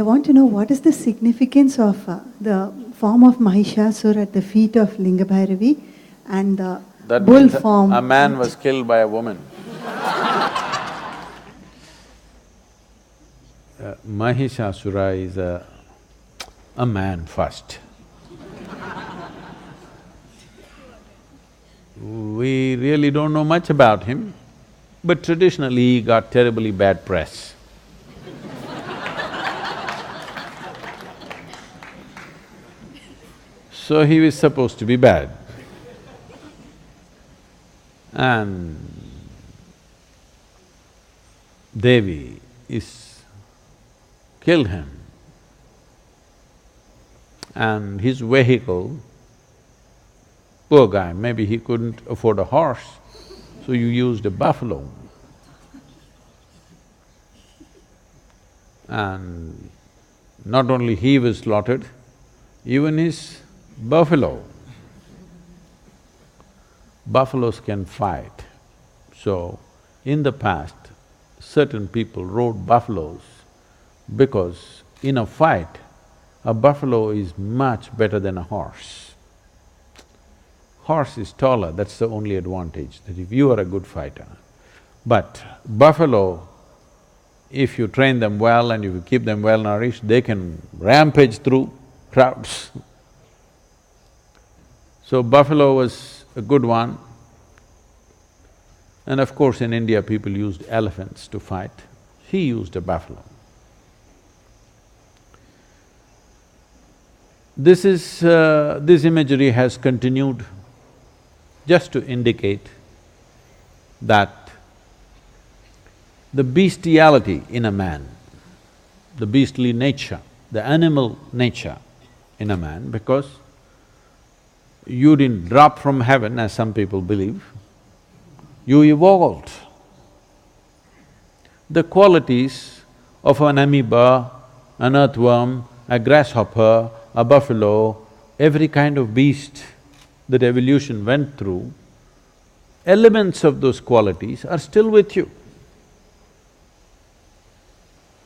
I want to know what is the significance of the form of Mahishasura at the feet of Linga Bhairavi and the That bull means form. a man was killed by a woman. Mahishasura is a man first. We really don't know much about him, but traditionally he got terribly bad press. So he was supposed to be bad. And Devi killed him. And his vehicle, poor guy, maybe he couldn't afford a horse, so you used a buffalo. And not only he was slaughtered, even his buffalo. Buffaloes can fight. So, in the past, certain people rode buffaloes because in a fight, a buffalo is much better than a horse. Horse is taller, that's the only advantage, that if you are a good fighter. But buffalo, if you train them well and if you keep them well nourished, they can rampage through crowds. So buffalo was a good one. And of course in India people used elephants to fight. He used a buffalo. This imagery has continued just to indicate that the bestiality in a man, the beastly nature, the animal nature in a man, because you didn't drop from heaven as some people believe, you evolved. The qualities of an amoeba, an earthworm, a grasshopper, a buffalo, every kind of beast that evolution went through, elements of those qualities are still with you.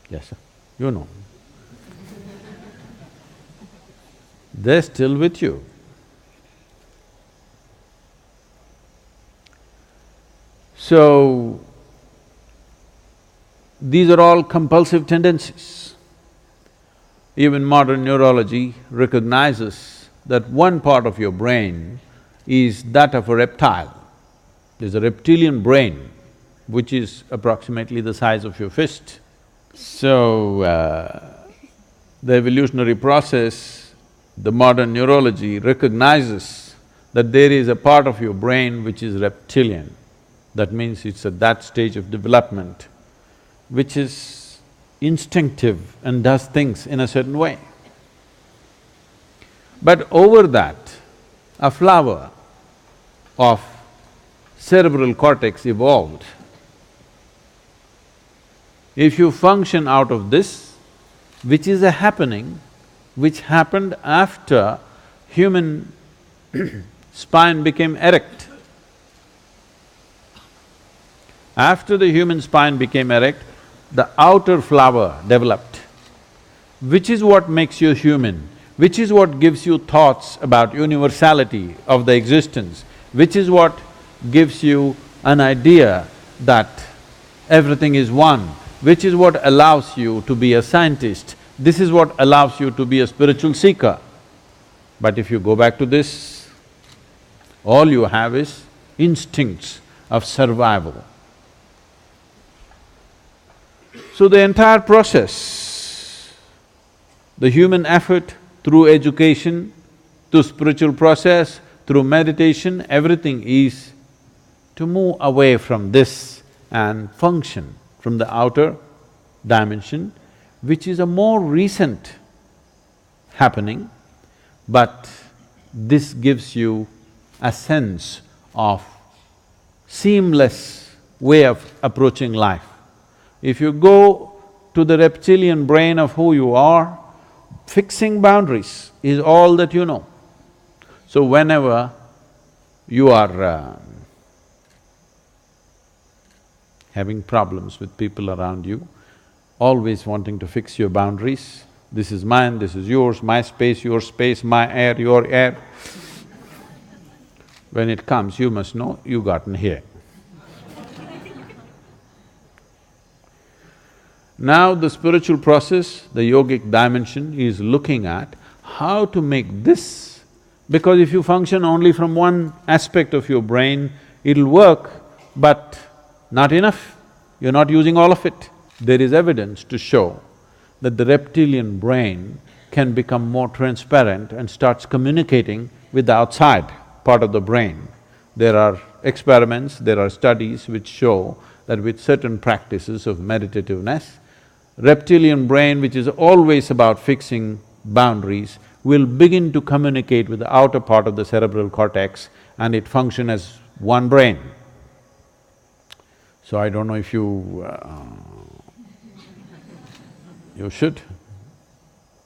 Yes, sir, you know. They're still with you. So, these are all compulsive tendencies. Even modern neurology recognizes that one part of your brain is that of a reptile. There's a reptilian brain which is approximately the size of your fist. So, the evolutionary process, the modern neurology recognizes that there is a part of your brain which is reptilian. That means it's at that stage of development which is instinctive and does things in a certain way. But over that, a flower of cerebral cortex evolved. If you function out of this, which is a happening, which happened after human spine became erect. After the human spine became erect, the outer flower developed, which is what makes you human, which is what gives you thoughts about universality of the existence, which is what gives you an idea that everything is one, which is what allows you to be a scientist, this is what allows you to be a spiritual seeker. But if you go back to this, all you have is instincts of survival. So the entire process, the human effort through education, through spiritual process, through meditation, everything is to move away from this and function from the outer dimension, which is a more recent happening, but this gives you a sense of seamless way of approaching life. If you go to the reptilian brain of who you are, fixing boundaries is all that you know. So whenever you are having problems with people around you, always wanting to fix your boundaries. This is mine, this is yours, my space, my air, your air. When it comes, you must know you gotten here. Now the spiritual process, the yogic dimension is looking at how to make this, because if you function only from one aspect of your brain, it'll work, but not enough, you're not using all of it. There is evidence to show that the reptilian brain can become more transparent and starts communicating with the outside part of the brain. There are experiments, there are studies which show that with certain practices of meditativeness, reptilian brain, which is always about fixing boundaries, will begin to communicate with the outer part of the cerebral cortex and it function as one brain. So I don't know if you should.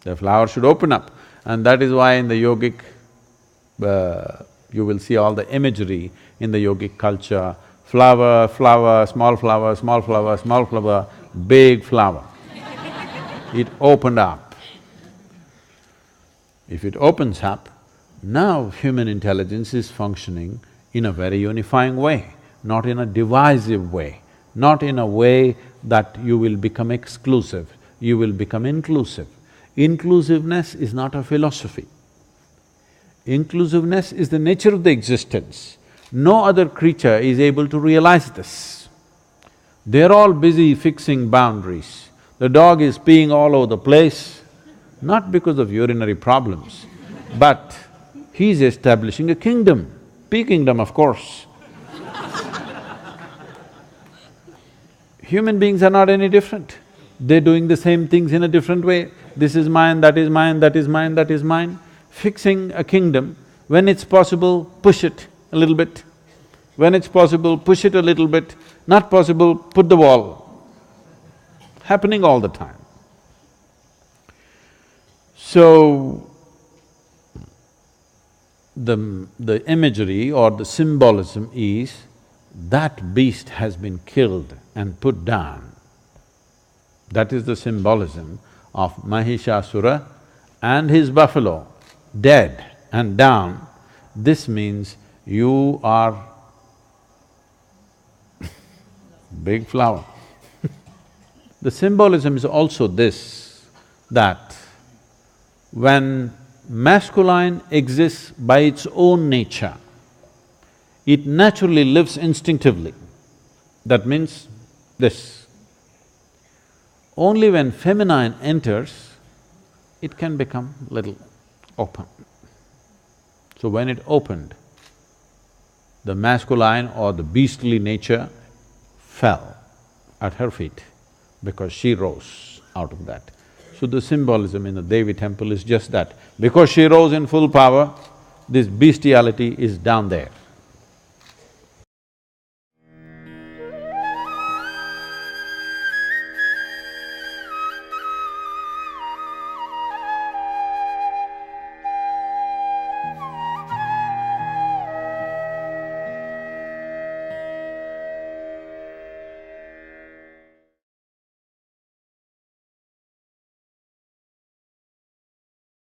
The flower should open up, and that is why in the yogic, you will see all the imagery in the yogic culture, flower, flower, small flower, small flower, small flower, big flower. It opened up. If it opens up, now human intelligence is functioning in a very unifying way, not in a divisive way, not in a way that you will become exclusive, you will become inclusive. Inclusiveness is not a philosophy. Inclusiveness is the nature of the existence. No other creature is able to realize this. They're all busy fixing boundaries. The dog is peeing all over the place, not because of urinary problems, but he's establishing a kingdom, pea kingdom, of course. Human beings are not any different. They're doing the same things in a different way. This is mine, that is mine, that is mine, that is mine. Fixing a kingdom, when it's possible, push it a little bit. When it's possible, push it a little bit. Not possible, put the wall. Happening all the time. So, the imagery or the symbolism is that beast has been killed and put down. That is the symbolism of Mahishasura and his buffalo, dead and down. This means you are big flower. The symbolism is also this, that when masculine exists by its own nature, it naturally lives instinctively. That means this. Only when feminine enters, it can become little open. So when it opened, the masculine or the beastly nature fell at her feet because she rose out of that. So the symbolism in the Devi temple is just that. Because she rose in full power, this bestiality is down there.